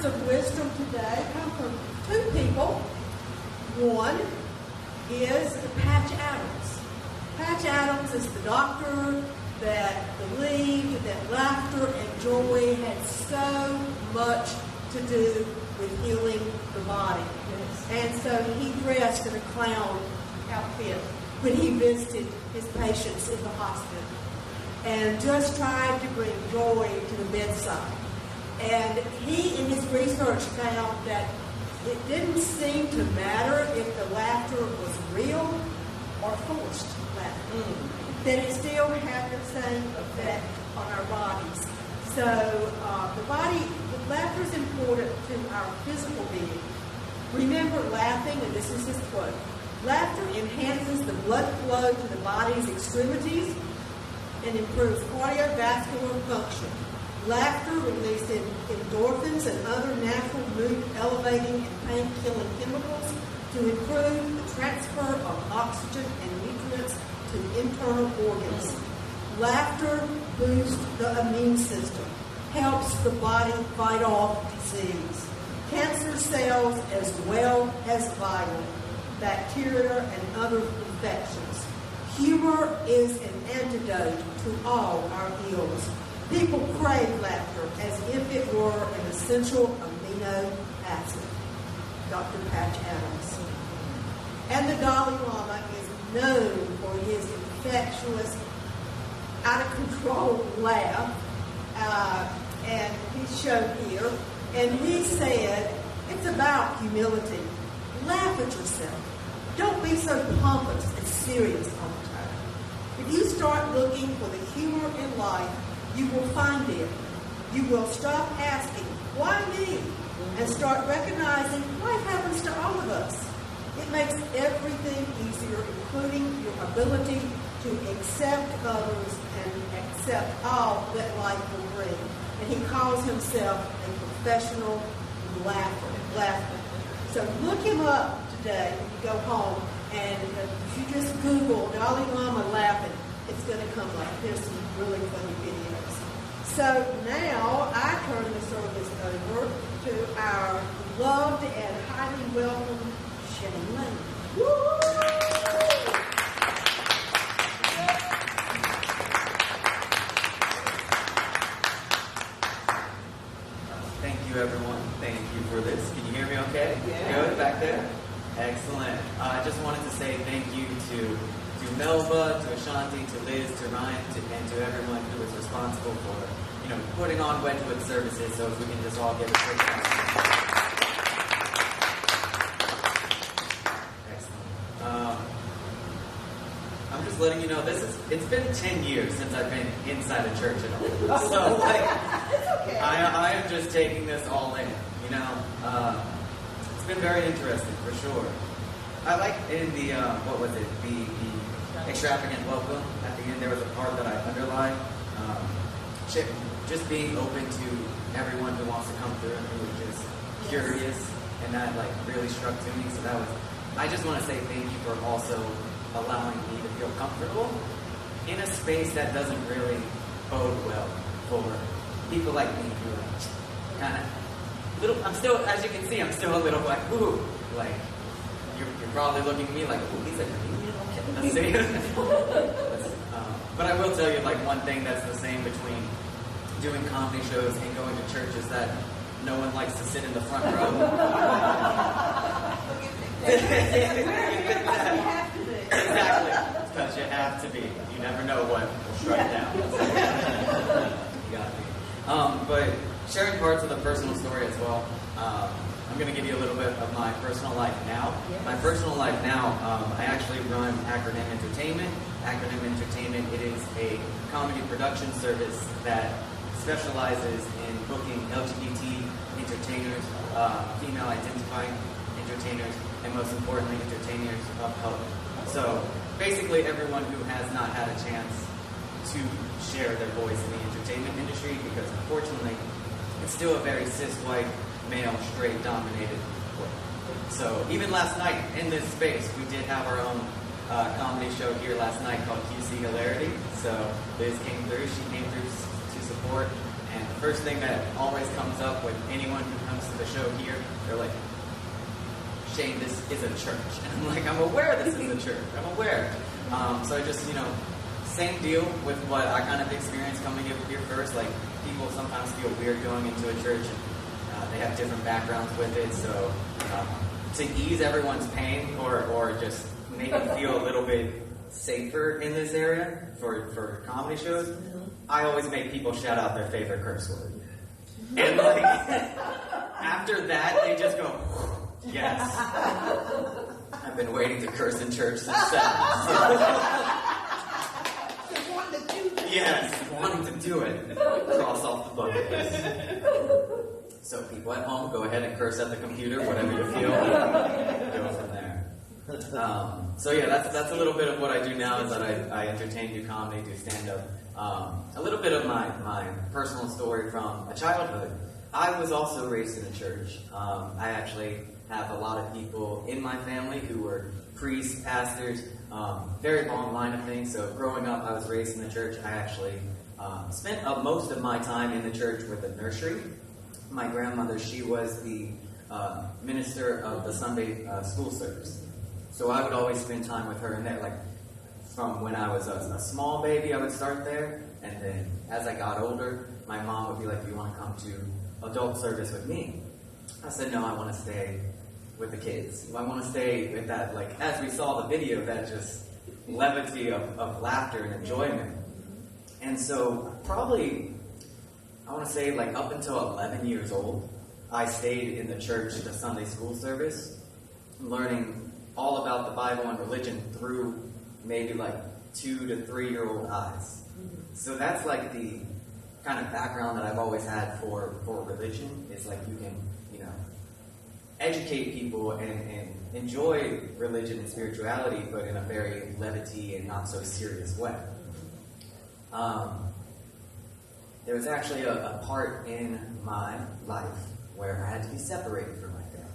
words of wisdom today come from two people. One is Patch Adams. Patch Adams is the doctor that believed that laughter and joy had so much to do with healing the body. Yes. And so he dressed in a clown outfit when he visited his patients in the hospital and just tried to bring joy to the bedside. And he, in his research, found that it didn't seem to matter if the laughter was real or forced laughter. That it still had the same effect on our bodies. So the laughter is important to our physical being. Remember, laughing, and this is his quote, laughter enhances the blood flow to the body's extremities and improves cardiovascular function. Laughter releases endorphins and other natural mood-elevating and pain-killing chemicals to improve the transfer of oxygen and nutrients to internal organs. Laughter boosts the immune system, helps the body fight off disease, cancer cells as well as viral, bacteria, and other infections. Humor is an antidote to all our ills. People crave laughter as if it were an essential amino acid. Dr. Patch Adams. And the Dalai Lama is known for his infectious, out-of-control laugh, and he's shown here. And he said, it's about humility. Laugh at yourself. Don't be so pompous and serious all the time. If you start looking for the humor in life, you will find it. You will stop asking, why me? And start recognizing life happens to all of us. It makes everything easier, including your ability to accept others and accept all that life will bring. And he calls himself a professional laugher. So look him up today when you go home, and if you just Google Dalai Lama laughing, it's going to come up. There's some really funny videos. So now I turn the service over to our loved and highly welcome Shaine. Thank you, everyone. Thank you for this. Can you hear me okay? Yeah. Good back there? Excellent. I just wanted to say thank you to Melba, to Ashanti, to Liz, to Ryan, and to everyone who is responsible for, putting on Wedgwood services. So if we can just all give a quick round. Excellent. I'm just letting you know it's been 10 years since I've been inside a church at all. So it's okay. I am just taking this all in. It's been very interesting for sure. I like in the the extravagant welcome at the end. There was a part that I underlined. Just being open to everyone who wants to come through and who is just curious, and that really struck to me. So I just want to say thank you for also allowing me to feel comfortable in a space that doesn't really bode well for people like me who are kind of little. I'm still, as you can see, I'm still a little ooh, you're probably looking at me ooh, he's a comedian. Okay, but I will tell you, one thing that's the same between doing comedy shows and going to church is that no one likes to sit in the front row. Exactly. Because you have to be. You never know what will strike down. You gotta be. But sharing parts of the personal story as well. I'm going to give you a little bit of my personal life now. Yes. My personal life now, I actually run Acronym Entertainment. Acronym Entertainment, it is a comedy production service that specializes in booking LGBT entertainers, female identifying entertainers, and most importantly, entertainers of color. So basically everyone who has not had a chance to share their voice in the entertainment industry, because unfortunately it's still a very cis white, male, straight dominated world. So even last night in this space, we did have our own comedy show here last night called QC Hilarity. So Liz came through, she came through to support, And the first thing that always comes up with anyone who comes to the show here, they're like, Shaine, this is a church. And I'm like, I'm aware this is a church. I'm aware. So I just, same deal with what I kind of experienced coming here first. Like, people sometimes feel weird going into a church. They have different backgrounds with it. So to ease everyone's pain or just make it feel a little bit safer in this area for comedy shows, I always make people shout out their favorite curse word. And like, after that, they just go, yes. I've been waiting to curse in church since 7. Yes, wanting to do it. Cross off the bucket list. So people at home, go ahead and curse at the computer, whatever you feel. Go from there. So yeah, that's a little bit of what I do now, is that I entertain, do comedy, do stand-up. A little bit of my personal story from a childhood. I was also raised in a church. I actually have a lot of people in my family who were priests, pastors, very long line of things. So growing up, I was raised in the church. I actually spent most of my time in the church with a nursery. My grandmother, she was the minister of the Sunday school service. So I would always spend time with her in there. Like, from when I was a small baby, I would start there. And then as I got older, my mom would be like, do you want to come to adult service with me? I said, no, I want to stay with the kids. I want to stay with that, like, as we saw the video, that just levity of laughter and enjoyment. And so probably, I want to say, like, up until 11 years old, I stayed in the church, the Sunday school service, learning all about the Bible and religion through maybe like 2 to 3 year old eyes. So that's like the kind of background that I've always had for religion. Is like, you can, educate people and enjoy religion and spirituality, but in a very levity and not so serious way. There was actually a part in my life where I had to be separated from my family.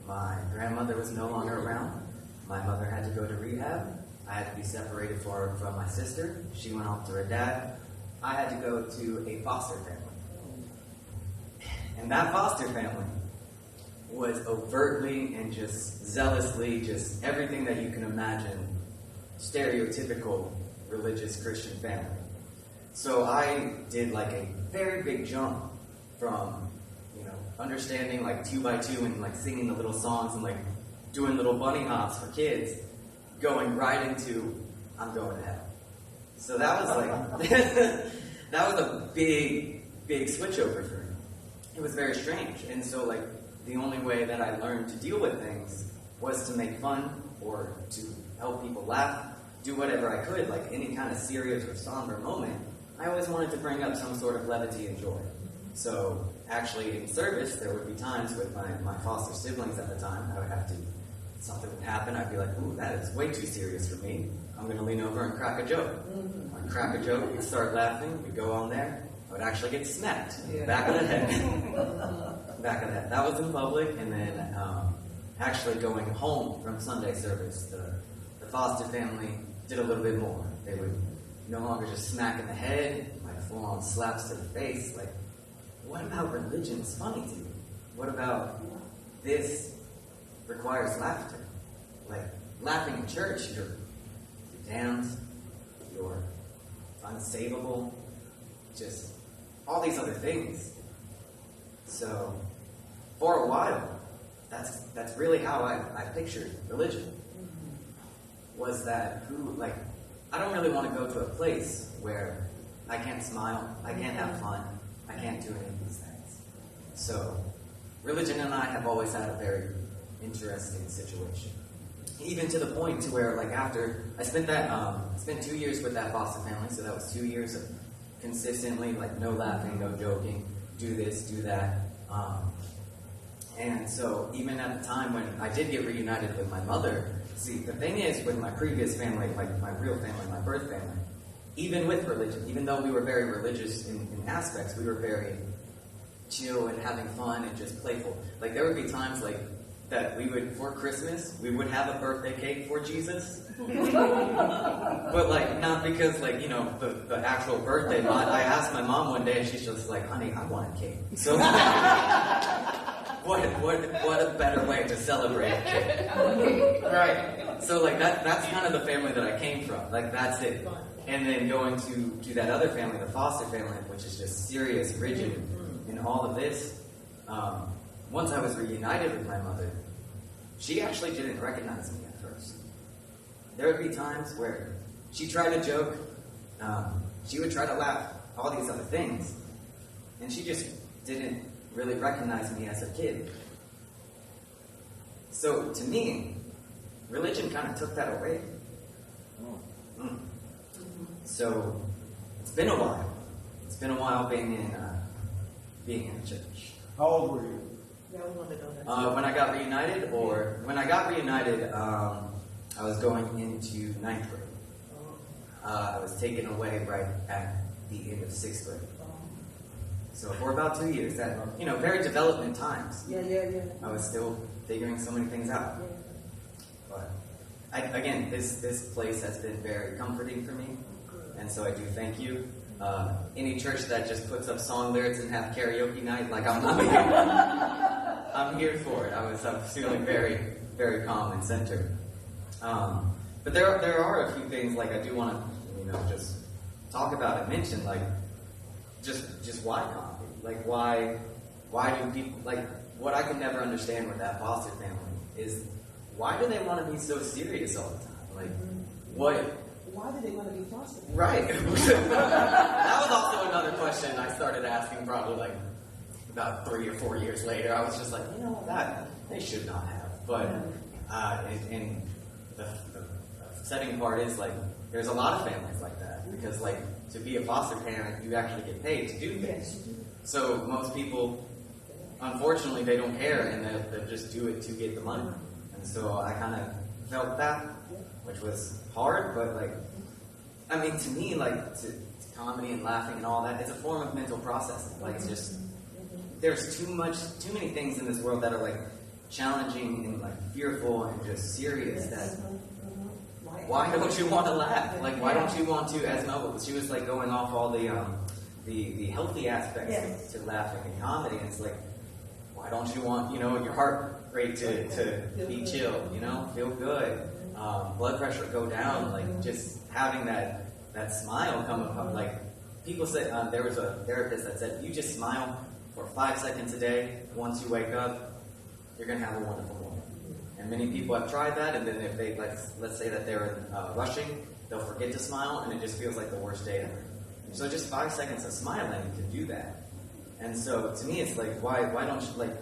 My grandmother was no longer around. My mother had to go to rehab. I had to be separated from my sister. She went off to her dad. I had to go to a foster family. And that foster family was overtly and just zealously, just everything that you can imagine, stereotypical religious Christian family. So I did like a very big jump from, understanding like 2 by 2 and like singing the little songs and like doing little bunny hops for kids, going right into, I'm going to hell. So that was like, that was a big switchover for me. It was very strange. And so like, the only way that I learned to deal with things was to make fun or to help people laugh, do whatever I could, like any kind of serious or somber moment. I always wanted to bring up some sort of levity and joy. So actually in service, there would be times with my foster siblings at the time, I would have to, something would happen, I'd be like, ooh, that is way too serious for me. I'm going to lean over and crack a joke. I'd crack a joke, we'd start laughing, we'd go on there, I would actually get smacked, back of the head. Back of the head. That was in public, and then actually going home from Sunday service, the foster family did a little bit more. They would no longer just smack in the head, like full-on slaps to the face, like, what about religion's funny to you? What about this requires laughter? Like, laughing in church, you're damned, you're unsavable, just all these other things. So, for a while, that's really how I pictured religion. Was that, I don't really want to go to a place where I can't smile, I can't have fun, I can't do any of these things. So, religion and I have always had a very interesting situation. Even to the point to where, like, after I spent 2 years with that foster family, so that was 2 years of consistently, like, no laughing, no joking, do this, do that. And so, even at the time when I did get reunited with my mother, see, the thing is, with my previous family, like my real family, my birth family, even with religion, even though we were very religious in aspects, we were very chill and having fun and just playful. Like, there would be times, like, that we would, for Christmas, we would have a birthday cake for Jesus. But But like, not because like, you know, the actual birthday month. I asked my mom one day and she's just like, honey, I want a cake. So what a better way to celebrate a cake. Right. So like that's kind of the family that I came from. Like that's it. And then going to that other family, the foster family, which is just serious, rigid in all of this. Once I was reunited with my mother, she actually didn't recognize me at first. There would be times where she tried to joke, she would try to laugh, all these other things, and she just didn't really recognize me as a kid. So to me, religion kind of took that away. So it's been a while. It's been a while being in church. How old were you? Yeah, we want to know that. When I got reunited, I was going into 9th grade. I was taken away right at the end of 6th grade. So for about 2 years, that, you know, very development times. Yeah. I was still figuring so many things out. But again, this place has been very comforting for me, and so I do thank you. Any church that just puts up song lyrics and have karaoke night, like I'm here for it. I was feeling very, very calm and centered. But there are a few things like I do want to, you know, just talk about and mention, like just why comedy? Like why do people, like what I can never understand with that foster family is why do they want to be so serious all the time? Like what? Why do they want to be foster? Right. That was also another question I started asking probably like about 3 or 4 years later. I was just like, you know, that they should not have. But and the setting part is like there's a lot of families like that because like to be a foster parent, you actually get paid to do things. So most people, unfortunately, they don't care and they'll just do it to get the money. And so I kind of felt that, which was hard, but like, I mean, to me, like, to comedy and laughing and all that, it's a form of mental processing. Like, it's just, there's too many things in this world that are like challenging and like fearful and just serious that why don't you want to laugh? Like, why don't you want to, as Mel, she was like going off all the healthy aspects to laughing and comedy, and it's like, why don't you want, you know, your heart rate to be chill, you know, feel good, blood pressure go down, like just having that smile come up. Like people said, there was a therapist that said, you just smile for 5 seconds a day. Once you wake up, you're gonna have a wonderful morning. And many people have tried that, and then if they let's say that they're rushing, they'll forget to smile, and it just feels like the worst day ever. So just 5 seconds of smiling can do that. And so to me, it's like, why don't you, like,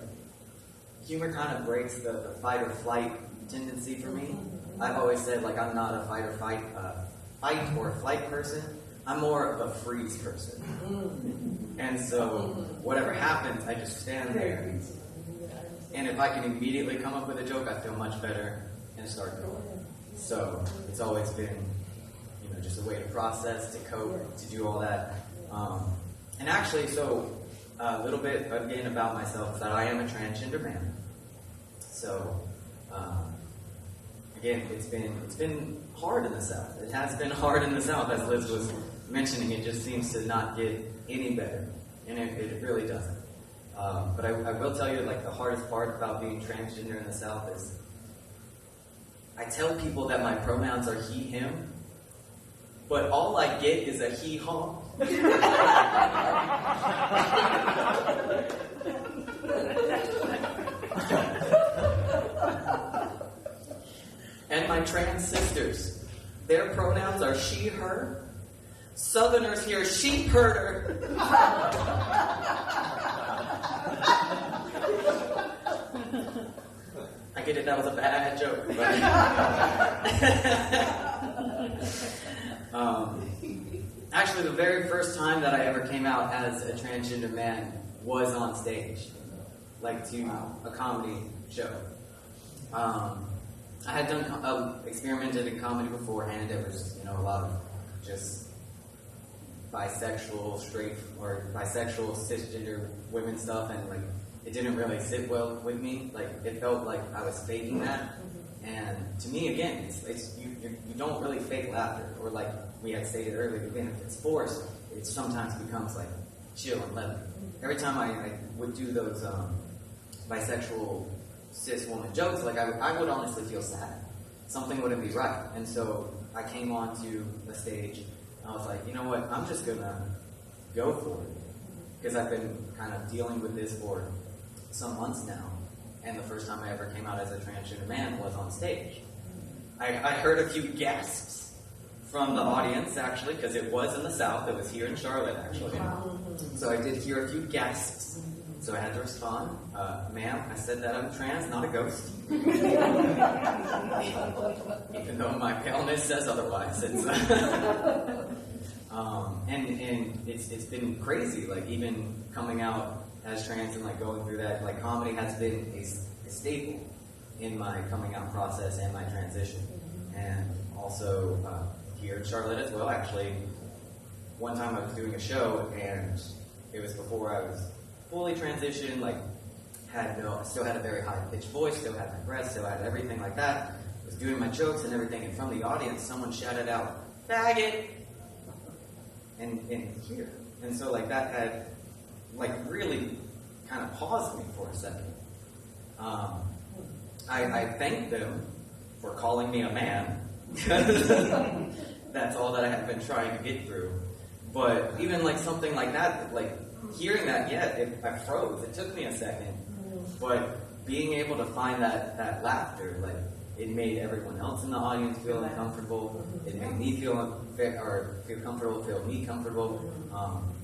humor kind of breaks the fight or flight tendency for me. I've always said, like, I'm not a fight or flight person. I'm more of a freeze person. And so whatever happens, I just stand there. And if I can immediately come up with a joke, I feel much better and start going. So it's always been, you know, just a way to process, to cope, to do all that. And actually, so a little bit again about myself is that I am a transgender man. So again, it's been hard in the South. It has been hard in the South, as Liz was mentioning. It just seems to not get any better, and it really doesn't. But I will tell you, like, the hardest part about being transgender in the South is I tell people that my pronouns are he, him, but all I get is a he-haw. And my trans sisters, their pronouns are she, her. Southerners hear sheep herder. I get it, that was a bad joke. Actually, the very first time that I ever came out as a transgender man was on stage, like to a comedy show. I had done experimented in comedy beforehand. It was, you know, a lot of just bisexual, straight, or bisexual, cisgender women stuff, and like it didn't really sit well with me. Like it felt like I was faking that, And to me, again, you don't really fake laughter, or like we had stated earlier, again, if it's forced, it sometimes becomes like chill and levity. Every time I would do those bisexual cis woman jokes, like I would honestly feel sad. Something wouldn't be right. And so I came onto the stage, and I was like, you know what, I'm just gonna go for it. Because I've been kind of dealing with this for some months now. And the first time I ever came out as a transgender man was on stage. I heard a few gasps from the audience, actually, because it was in the South. It was here in Charlotte, actually. So I did hear a few gasps. So I had to respond, ma'am, I said that I'm trans, not a ghost. Even though my paleness says otherwise. It's, and it's been crazy, like even coming out as trans and like going through that, like comedy has been a staple in my coming out process and my transition. And also here in Charlotte as well, actually, one time I was doing a show and it was before I was fully transitioned, like still had a very high-pitched voice, still had my breath, still had everything like that. I was doing my jokes and everything, and from the audience, someone shouted out, "Faggot!" And here. And so like that had like really kind of paused me for a second. I thanked them for calling me a man. That's all that I had been trying to get through. But even like something like that, like hearing that, I froze. It took me a second. But being able to find that laughter, like it made everyone else in the audience feel uncomfortable. It made me feel comfortable, feel me comfortable.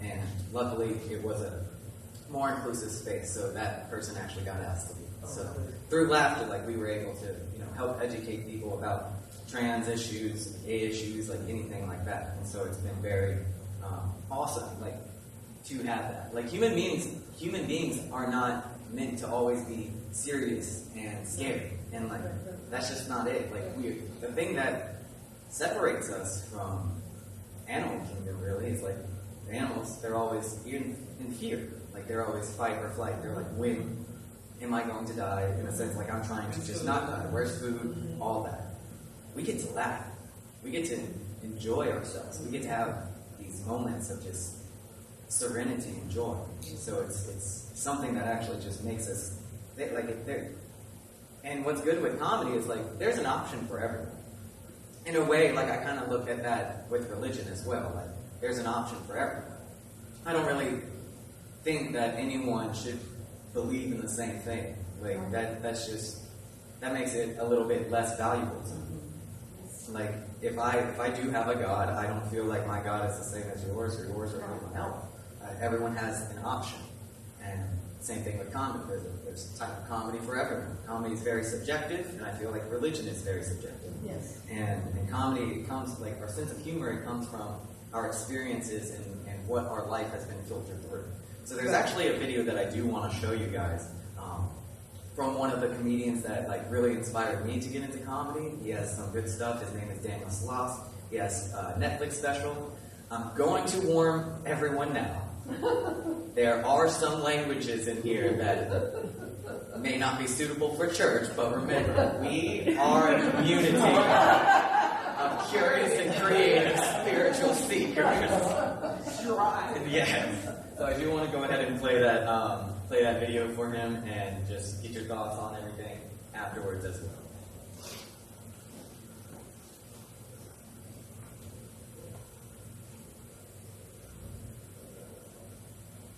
And luckily, it was a more inclusive space, so that person actually got asked to be. So through laughter, like we were able to, help educate people about trans issues, gay issues, like anything like that. And so it's been very awesome, like to have that. Like human beings are not meant to always be serious and scary, and like that's just not it. Like the thing that separates us from animal kingdom really is like the animals. They're always in fear. Like they're always fight or flight. They're like, when am I going to die? In a sense, like I'm trying to just not die. Where's food? All that. We get to laugh. We get to enjoy ourselves. We get to have these moments of just serenity and joy. So it's something that actually just makes us and what's good with comedy is like there's an option for everyone. In a way, like I kind of look at that with religion as well. Like there's an option for everyone. I don't really think that anyone should believe in the same thing. Like that makes it a little bit less valuable to me. Like if I do have a God, I don't feel like my God is the same as yours or anyone else. Everyone has an option. And same thing with comedy. There's a type of comedy for everyone. Comedy is very subjective, and I feel like religion is very subjective. Yes. And comedy, it comes, like our sense of humor, it comes from our experiences and what our life has been filtered through. So there's actually a video that I do want to show you guys from one of the comedians that like really inspired me to get into comedy. He has some good stuff. His name is Daniel Sloss. He has a Netflix special. I'm going to warn everyone now. There are some languages in here that may not be suitable for church, but remember, we are a community of curious and creative spiritual seekers. Yes. So I do want to go ahead and play that video for him and just get your thoughts on everything afterwards as well.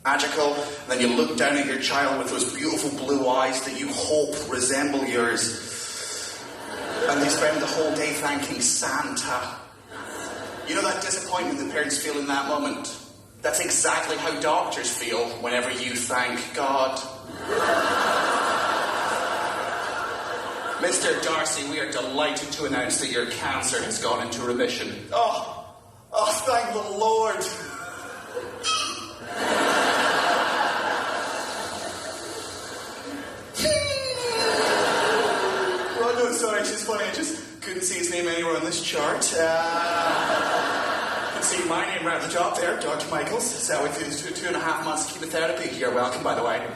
Magical, and then you look down at your child with those beautiful blue eyes that you hope resemble yours, and they spend the whole day thanking Santa. You know that disappointment that parents feel in that moment? That's exactly how doctors feel whenever you thank God. Mr. Darcy, we are delighted to announce that your cancer has gone into remission. Oh, thank the Lord. Well, no, sorry, she's funny. I just couldn't see his name anywhere on this chart. It's see my name right at the top there, Dr. Michaels. So with his 2.5 months of chemotherapy, you're welcome, by the way.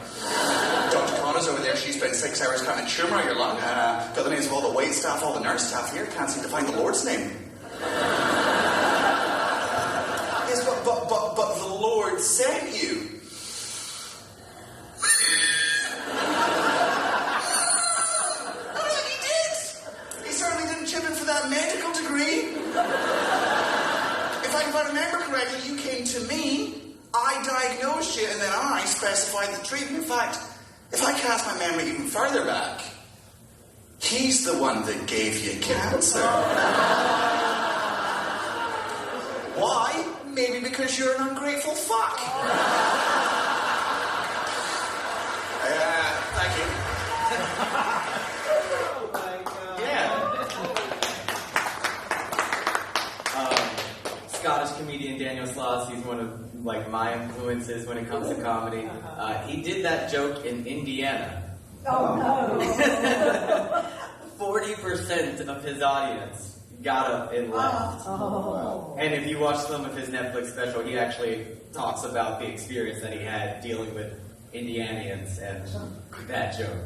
Dr. Connor's over there. She spent 6 hours cutting a tumour out your lung. Got the names of all the wait staff, all the nurse staff here. Can't seem to find the Lord's name. Yes, but the Lord sent you. He did. He certainly didn't chip in for that medical degree. If I remember correctly, you came to me, I diagnosed you, and then I specified the treatment. In fact, if I cast my memory even further back, he's the one that gave you cancer. Why? Maybe because you're an ungrateful fuck. Thank you. Oh my God. Yeah. Scottish comedian Daniel Sloss, he's one of my influences when it comes to comedy. He did that joke in Indiana. Oh no. 40% of his audience got up and left. Oh. And if you watch some of his Netflix special, he actually talks about the experience that he had dealing with Indianians and that joke.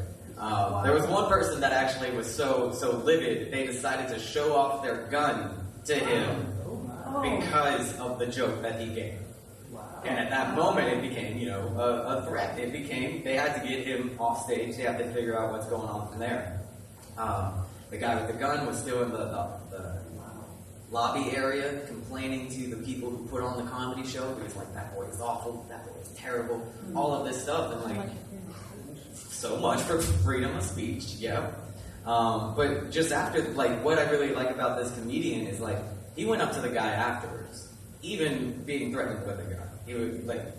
There was one person that actually was so livid, they decided to show off their gun to him because of the joke that he gave. And at that moment, it became, a threat. It became, they had to get him off stage. They had to figure out what's going on from there. The guy with the gun was still in the lobby area complaining to the people who put on the comedy show. He was like, that boy is awful, that boy is terrible, all of this stuff. And so much for freedom of speech, yeah. But just after, what I really like about this comedian is, he went up to the guy afterwards, even being threatened with a gun.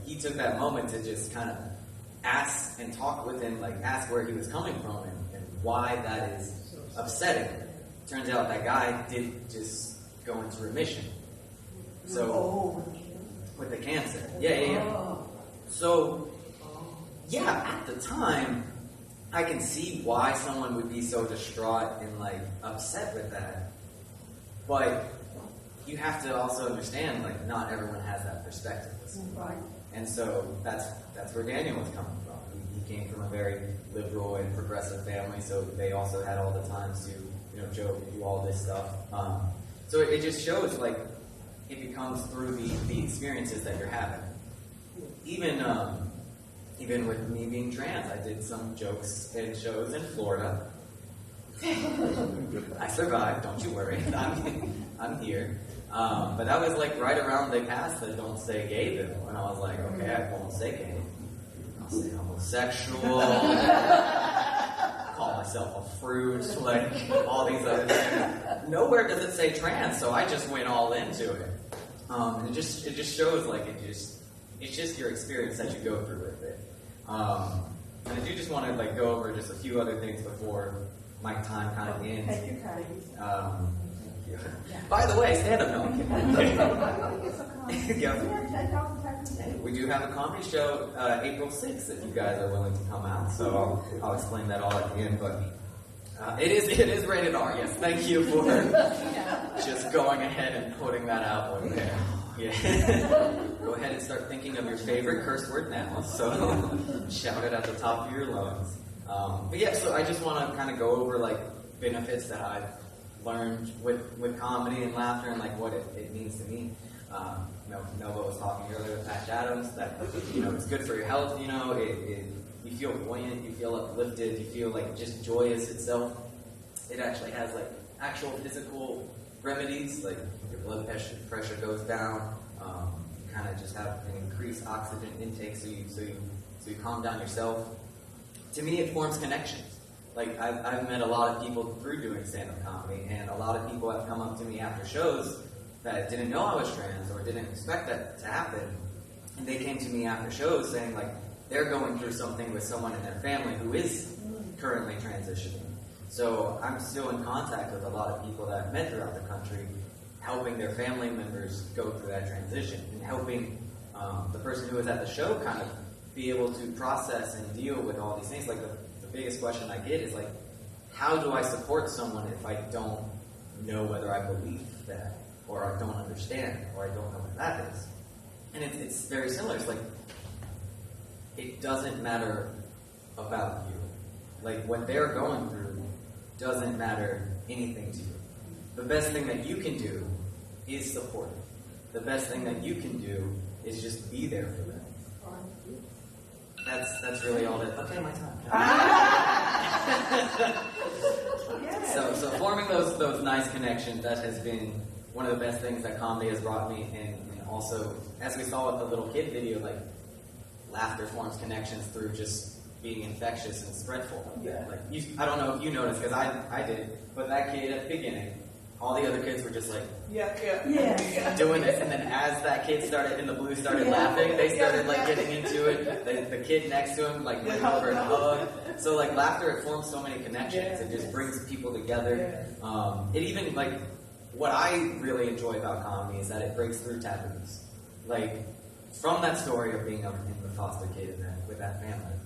He took that moment to just kind of ask and talk with him, ask where he was coming from and why that is upsetting. Turns out that guy did just go into remission. So, with the cancer. Yeah. So, yeah, at the time, I can see why someone would be so distraught and, upset with that. But you have to also understand, not everyone has that perspective. Right. And so that's where Daniel was coming from. He came from a very liberal and progressive family, so they also had all the time to, joke and do all this stuff. So it just shows, it becomes through the experiences that you're having. Even with me being trans, I did some jokes and shows in Florida. I survived, don't you worry. I'm here. But that was right around they passed the Don't Say Gay bill, and I was like, okay, I won't say gay. I'll say homosexual, call myself a fruit, all these other things. Nowhere does it say trans, so I just went all into it. And it just shows it's just your experience that you go through with it. And I do just want to go over just a few other things before my time kind of ends. Take your time. By the way, stand up now. We do have a comedy show April 6th if you guys are willing to come out. So I'll explain that all at the end. But it is rated R. Yes, thank you for just going ahead and putting that out over there. Yeah. Go ahead and start thinking of your favorite curse word now. So shout it at the top of your lungs. But yeah, so I just want to kind of go over benefits that I've learned with comedy and laughter and what it means to me. Nova was talking earlier with Patch Adams that it's good for your health. You feel buoyant, you feel uplifted, you feel just joyous itself. It actually has actual physical remedies, your blood pressure goes down. You kind of just have an increased oxygen intake, so you calm down yourself. To me, it forms connections. I've met a lot of people through doing stand-up comedy, and a lot of people have come up to me after shows that didn't know I was trans or didn't expect that to happen, and they came to me after shows saying they're going through something with someone in their family who is currently transitioning. So I'm still in contact with a lot of people that I've met throughout the country, helping their family members go through that transition and helping the person who was at the show kind of be able to process and deal with all these things. The biggest question I get is how do I support someone if I don't know whether I believe that? or I don't understand, or I don't know what that is. And it's very similar. It's like, it doesn't matter about you. Like, what they're going through doesn't matter anything to you. The best thing that you can do is support it. The best thing that you can do is just be there for them. That's really all that. Okay, my time. So forming those nice connections, that has been one of the best things that comedy has brought me. And also, as we saw with the little kid video, like, laughter forms connections through just being infectious and spreadful. Yeah. Like, I don't know if you noticed, because I did, but that kid at the beginning, all the other kids were just like, doing this, and then as that kid started in the blue started laughing, they started like getting into it. The kid next to him like went over and hugged. So like laughter, it forms so many connections. It just brings people together. It even like what I really enjoy about comedy is that it breaks through taboos. Like from that story of being in the foster kid with that family,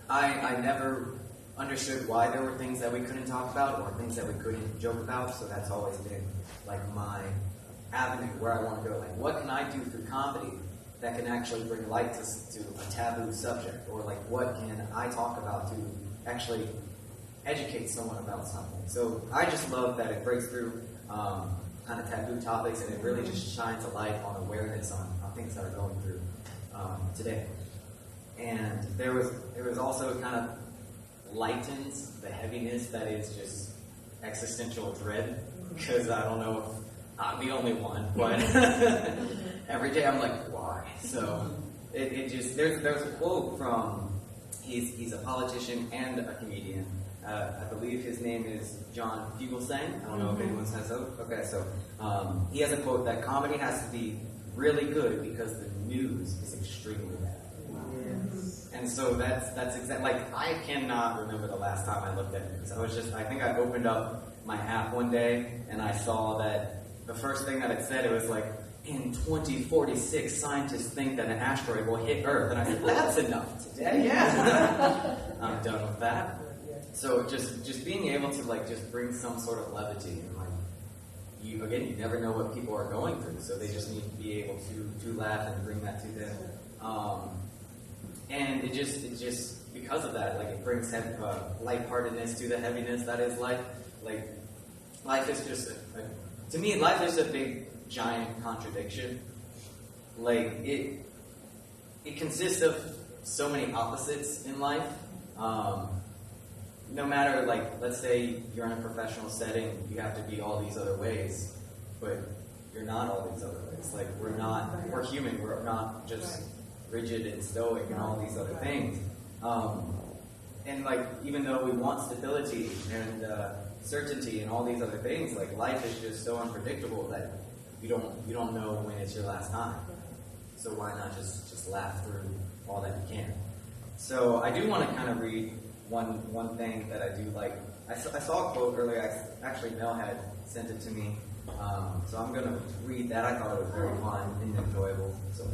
I never understood why there were things that we couldn't talk about or things that we couldn't joke about, so that's always been like my avenue where I want to go. Like, what can I do through comedy that can actually bring light to a taboo subject? Or like, what can I talk about to actually educate someone about something? So I just love that it breaks through kind of taboo topics, and it really just shines a light on awareness on things that are going through today. And there was also kind of lightens the heaviness that is just existential dread, because I don't know if I'm the only one, but every day I'm like, why? So it just there's a quote from he's a politician and a comedian. I believe his name is John Fugelsang. I don't know if anyone says so. Okay, so he has a quote that comedy has to be really good because the news is extremely bad. And so that's exactly, like, I cannot remember the last time I looked at news. I think I opened up my app one day and I saw that the first thing that it said, it was like, in 2046, scientists think that an asteroid will hit Earth. And I said, that's enough today. Yeah. I'm done with that. So just being able to like just bring some sort of levity, and like you never know what people are going through, so they just need to be able to laugh and bring that to them. And it just because of that, like it brings lightheartedness to the heaviness that is life. Like life is just to me, life is a big giant contradiction. Like it consists of so many opposites in life. No matter, like, let's say you're in a professional setting, you have to be all these other ways, but you're not all these other ways. Like, we're human, we're not just rigid and stoic and all these other things. And, like, even though we want stability and certainty and all these other things, like, life is just so unpredictable that you don't know when it's your last time. So why not just laugh through all that you can? So I do want to kind of read one thing that I do like. I saw a quote earlier. Actually, Mel had sent it to me. So I'm going to read that. I thought it was very fun and enjoyable. So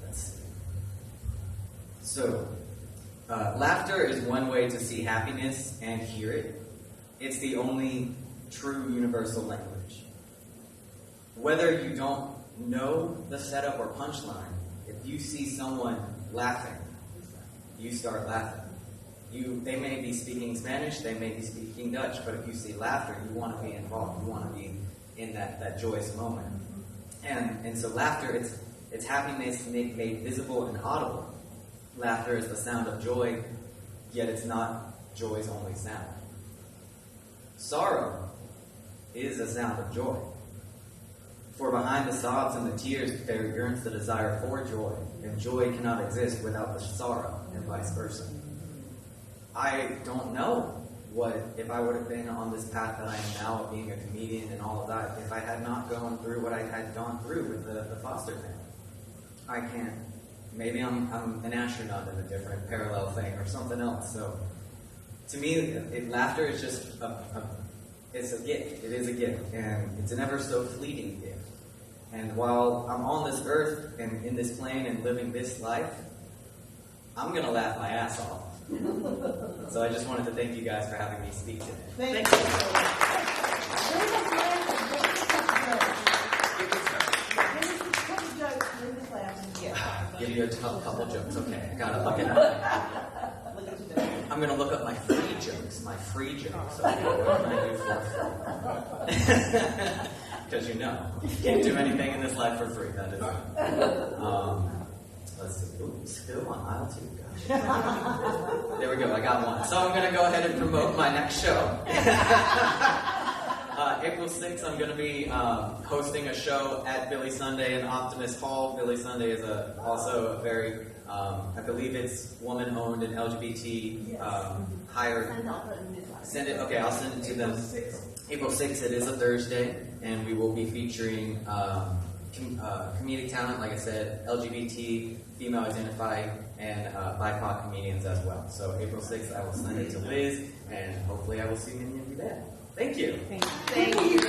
let's see. So, laughter is one way to see happiness and hear it. It's the only true universal language. Whether you don't know the setup or punchline, if you see someone laughing, you start laughing. They may be speaking Spanish, they may be speaking Dutch, but if you see laughter, you want to be involved. You want to be in that joyous moment. And so laughter, it's happiness made visible and audible. Laughter is the sound of joy, yet it's not joy's only sound. Sorrow is a sound of joy. For behind the sobs and the tears, there yearns the desire for joy, and joy cannot exist without the sorrow, and vice versa. I don't know if I would have been on this path that I am now of being a comedian and all of that, if I had not gone through what I had gone through with the foster family. I can't. Maybe I'm an astronaut in a different parallel thing or something else. So, to me, laughter is just it's a gift. It is a gift, and it's an ever so fleeting gift. And while I'm on this earth and in this plane and living this life, I'm going to laugh my ass off. So I just wanted to thank you guys for having me speak today. Thank you. you a couple jokes. Okay, I gotta look at I'm gonna look up my free jokes. Okay, what can I do for free? Because you can't do anything in this life for free. That is. Let's see. Ooh, still on aisle 2. Gosh. There we go. I got one. So I'm gonna go ahead and promote my next show. April 6th, I'm going to be hosting a show at Billy Sunday in Optimist Hall. Billy Sunday is also a very, I believe it's woman-owned and LGBT hired. Send it. Okay, I'll send it to them. April 6th, it is a Thursday, and we will be featuring comedic talent, like I said, LGBT, female identified, and BIPOC comedians as well. So April 6th, I will send it to Liz, and hopefully I will see many of you there. Thank you. Thank you.